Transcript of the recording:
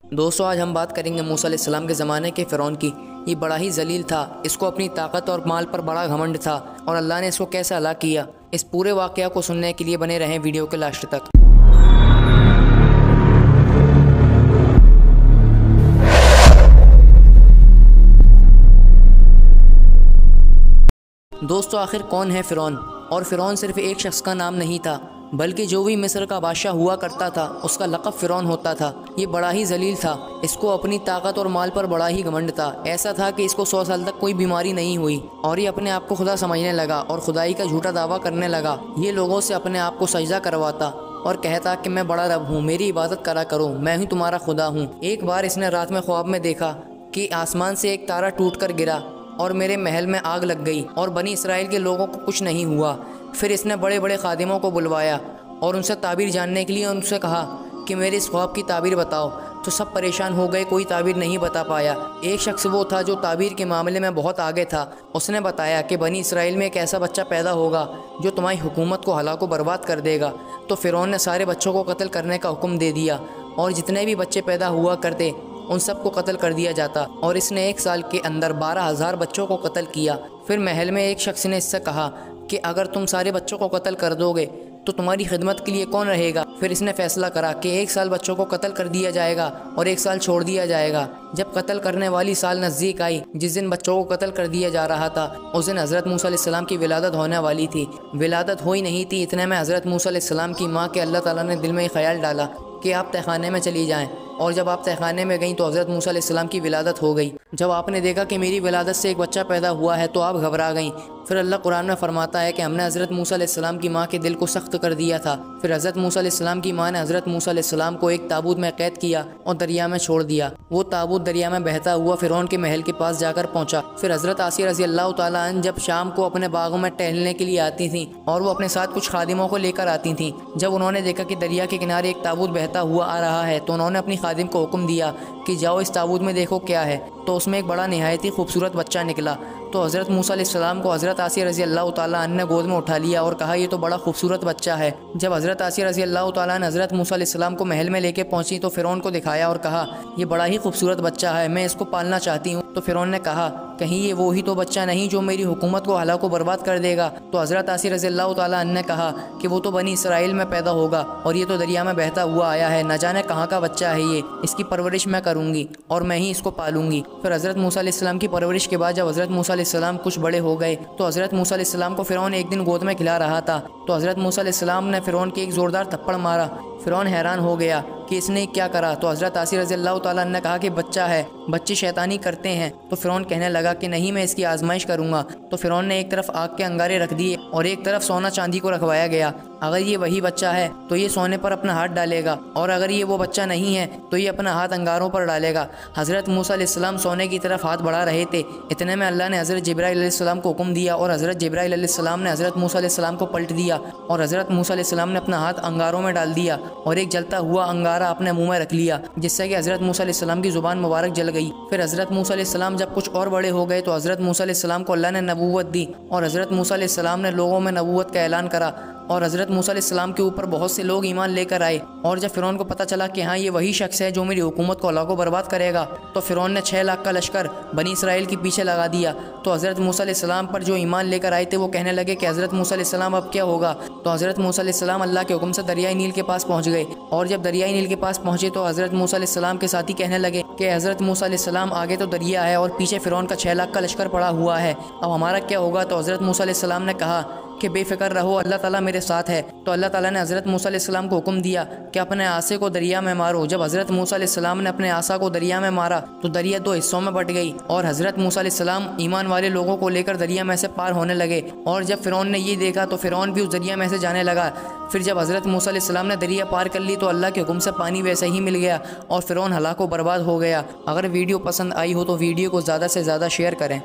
दोस्तों, आज हम बात करेंगे मूसा अलैहिस्सलाम के ज़माने के फ़िरौन की। ये बड़ा ही जलील था, इसको अपनी ताकत और माल पर बड़ा घमंड था और अल्लाह ने इसको कैसे हलाक किया। इस पूरे वाक़या को सुनने के लिए बने रहें वीडियो के लास्ट तक। दोस्तों, आखिर कौन है फ़िरौन? और फ़िरौन सिर्फ एक शख्स का नाम नहीं था, बल्कि जो भी मिस्र का बादशाह हुआ करता था उसका लक़ब फ़िरौन होता था। ये बड़ा ही जलील था, इसको अपनी ताकत और माल पर बड़ा ही घमंड था। ऐसा था कि इसको 100 साल तक कोई बीमारी नहीं हुई और ये अपने आप को खुदा समझने लगा और खुदाई का झूठा दावा करने लगा। ये लोगों से अपने आप को सजदा करवाता और कहता कि मैं बड़ा रब हूँ, मेरी इबादत करा करो, मैं ही तुम्हारा खुदा हूँ। एक बार इसने रात में ख्वाब में देखा कि आसमान से एक तारा टूट कर गिरा और मेरे महल में आग लग गई और बनी इसराइल के लोगों को कुछ नहीं हुआ। फिर इसने बड़े बड़े खादिमों को बुलवाया और उनसे ताबीर जानने के लिए उनसे कहा कि मेरे इस ख्वाब की ताबीर बताओ। तो सब परेशान हो गए, कोई ताबीर नहीं बता पाया। एक शख्स वो था जो ताबीर के मामले में बहुत आगे था। उसने बताया कि बनी इसराइल में एक ऐसा बच्चा पैदा होगा जो तुम्हारी हुकूमत को हलाको बर्बाद कर देगा। तो फ़िरौन ने सारे बच्चों को कत्ल करने का हुक्म दे दिया और जितने भी बच्चे पैदा हुआ करते उन सबको कत्ल कर दिया जाता और इसने 1 साल के अंदर 12,000 बच्चों को कत्ल किया। फिर महल में एक शख्स ने इससे कहा कि अगर तुम सारे बच्चों को कत्ल कर दोगे तो तुम्हारी खिदमत के लिए कौन रहेगा। फिर इसने फैसला करा कि 1 साल बच्चों को कत्ल कर दिया जाएगा और 1 साल छोड़ दिया जाएगा। जब कत्ल करने वाली साल नज़दीक आई, जिस दिन बच्चों को कत्ल कर दिया जा रहा था, उस दिन हज़रत मूसा अलैहिस्सलाम की विलादत होने वाली थी। विलादत हो ही नहीं थी, इतने में हज़रत मूसा अलैहिस्सलाम की माँ के अल्लाह ताला ने दिल में ख्याल डाला कि आप तहखाने में चली जाएं। और जब आप तहखाने में गईं तो हज़रत मूसा अलैहिस्सलाम की विलादत हो गई। जब आपने देखा कि मेरी विलादत से एक बच्चा पैदा हुआ है तो आप घबरा गईं। फिर अल्लाह कुरान में फरमाता है कि हमने हज़रत मूसा अलैहिस्सलाम की माँ के दिल को सख्त कर दिया था। फिर हज़रत मूसा अलैहिस्सलाम की माँ ने हज़रत मूसा अलैहिस्सलाम को एक ताबूत में कैद किया और दरिया में छोड़ दिया। वो ताबूत दरिया में बहता हुआ फ़िरौन के महल के पास जाकर पहुँचा। फिर हज़रत आसिया रज़ी अल्लाह तआला अन्हा जब शाम को अपने बागों में टहलने के लिए आती थीं और वो अपने साथ कुछ खादिमों को लेकर आती थीं, जब उन्होंने देखा कि दरिया के किनारे एक ताबूत बहता हुआ आ रहा है तो उन्होंने अपनी खादिम को हुक्म दिया कि जाओ इस ताबूत में देखो क्या है। तो उसमें एक बड़ा नहायत ही खूबसूरत बच्चा निकला। तो हज़रत मूसा अलैहिस्सलाम को हज़रत आसिया रज़ी अल्लाह तआला अन्हा ने गोद में उठा लिया और कहा ये तो बड़ा खूबसूरत बच्चा है। जब हज़रत आसिया रज़ी अल्लाह तआला ने हज़रत मूसा अलैहिस्सलाम को महल में लेके पहुंची तो फ़िरौन को दिखाया और कहा ये बड़ा ही खूबसूरत बच्चा है, मैं इसको पालना चाहती हूँ। तो फ़िरौन ने कहा कहीं ये वो ही तो बच्चा नहीं जो मेरी हुकूमत को हलाको बर्बाद कर देगा। तो हज़रत आसिया रज़ी अल्लाह तआला अन्हा ने कहा कि वो तो बनी इसराइल में पैदा होगा और ये तो दरिया में बहता हुआ आया है, न जाने कहाँ का बच्चा है ये, इसकी परवरिश मैं करूँगी और मैं ही इसको पालूंगी। फिर हज़रत मूसा अलैहिस्सलाम की परवरिश के बाद जब हज़रत मूसा अलैहिस्सलाम कुछ बड़े हो गए तो हज़रत मूसा अलैहिस्सलाम को फ़िरौन एक दिन गोद में खिला रहा था। तो हज़रत मूसा अलैहिस्सलाम ने फ़िरौन के एक ज़ोरदार थप्पड़ मारा। फ़िरौन हैरान हो गया कि इसने क्या करा। तो हज़रत आसिया रज़ी अल्लाह तआला ने कहा कि बच्चा है, बच्चे शैतानी करते हैं। तो फ़िरौन कहने लगा कि नहीं, मैं इसकी आजमाइश करूँगा। तो फ़िरौन ने एक तरफ आग के अंगारे रख दिए और एक तरफ सोना चांदी को रखवाया गया। अगर ये वही बच्चा है तो ये सोने पर अपना हाथ डालेगा और अगर ये वो बच्चा नहीं है तो ये अपना हाथ अंगारों पर डालेगा। हज़रत मूसा अलैहिस्सलाम सोने की तरफ हाथ बढ़ा रहे थे, इतने में अल्लाह ने हज़रत जिब्राइल अलैहिस्सलाम को हुक्म दिया और हज़रत जिब्राइल अलैहिस्सलाम ने हज़रत मूसा अलैहिस्सलाम को पलट दिया और हज़रत मूसा अलैहिस्सलाम ने अपना हाथ अंगारों में डाल दिया और एक जलता हुआ अंगारा अपने मुंह में रख लिया, जिससे कि हज़रत मूसा अलैहिस्सलाम की ज़ुबान मुबारक जल गई। फिर हज़रत मूसा अलैहिस्सलाम जब कुछ और बड़े हो गए तो हज़रत मूसा अलैहिस्सलाम को अल्लाह ने नबूवत दी और हज़रत मूसा अलैहिस्सलाम ने लोगों में नबूवत का ऐलान करा और हज़रत मूसा अलैहिस्सलाम के ऊपर बहुत से लोग ईमान लेकर आए। और जब फ़िरौन को पता चला कि हाँ ये वही शख्स है जो मेरी हुकूमत को हलाको बर्बाद करेगा, तो फ़िरौन ने 6 लाख का लश्कर बनी इसराइल के पीछे लगा दिया। तो हज़रत मूसा अलैहिस्सलाम पर जो ईमान लेकर आए थे वो कहने लगे कि हज़रत मूसा अलैहिस्सलाम अब क्या होगा। तो हज़रत मूसा अलैहिस्सलाम अल्लाह के हुक्म से दरियाई नील के पास पहुँच गए और जब दरियाई नील के पास पहुँचे तो हज़रत मूसा अलैहिस्सलाम के साथी कहने लगे कि हज़रत मूसा अलैहिस्सलाम आगे तो दरिया है और पीछे फ़िरौन का 6 लाख का लश्कर पड़ा हुआ है, अब हमारा क्या होगा। तो हज़रत मूसा अलैहिस्सलाम ने कहा कि बेफ़िक्र रहो, अल्लाह ताला मेरे साथ है। तो अल्लाह ताला ने हज़रत मूसा अलैहिस्सलाम को हुक्म दिया कि अपने आसे को दरिया में मारो। जब हज़रत मूसा अलैहिस्सलाम ने अपने आसा को दरिया में मारा तो दरिया 2 हिस्सों में बट गई और हज़रत मूसा अलैहिस्सलाम ईमान वाले लोगों को लेकर दरिया में से पार होने लगे। और जब फ़िरौन ने ये देखा तो फ़िरौन भी उस दरिया में से जाने लगा। फिर जब हज़रत मूसा अलैहिस्सलाम ने दरिया पार कर ली तो अल्लाह के हुक्म से पानी वैसे ही मिल गया और फ़िरौन हलाको बर्बाद हो गया। अगर वीडियो पसंद आई हो तो वीडियो को ज़्यादा से ज़्यादा शेयर करें।